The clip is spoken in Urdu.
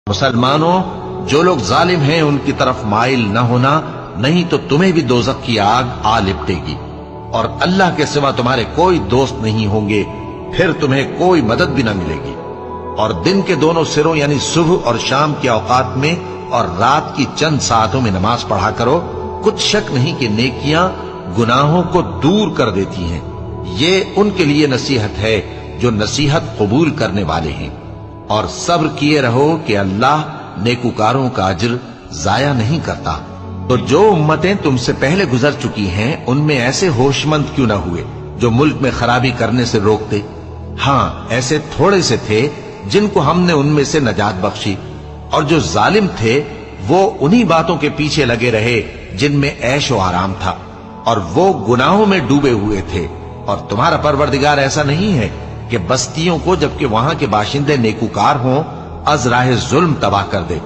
مسلمانوں، جو لوگ ظالم ہیں ان کی طرف مائل نہ ہونا، نہیں تو تمہیں بھی دوزخ کی آگ آ لپٹے گی، اور اللہ کے سوا تمہارے کوئی دوست نہیں ہوں گے، پھر تمہیں کوئی مدد بھی نہ ملے گی۔ اور دن کے دونوں سروں یعنی صبح اور شام کے اوقات میں اور رات کی چند ساعتوں میں نماز پڑھا کرو، کچھ شک نہیں کہ نیکیاں گناہوں کو دور کر دیتی ہیں۔ یہ ان کے لیے نصیحت ہے جو نصیحت قبول کرنے والے ہیں، اور صبر کیے رہو کہ اللہ نیکوکاروں کا اجر ضائع نہیں کرتا۔ تو جو امتیں تم سے پہلے گزر چکی ہیں ان میں ایسے ہوش مند کیوں نہ ہوئے جو ملک میں خرابی کرنے سے روکتے؟ ہاں، ایسے تھوڑے سے تھے جن کو ہم نے ان میں سے نجات بخشی، اور جو ظالم تھے وہ انہی باتوں کے پیچھے لگے رہے جن میں عیش و آرام تھا، اور وہ گناہوں میں ڈوبے ہوئے تھے۔ اور تمہارا پروردگار ایسا نہیں ہے کہ بستیوں کو جبکہ وہاں کے باشندے نیکوکار ہوں از راہ ظلم تباہ کر دے۔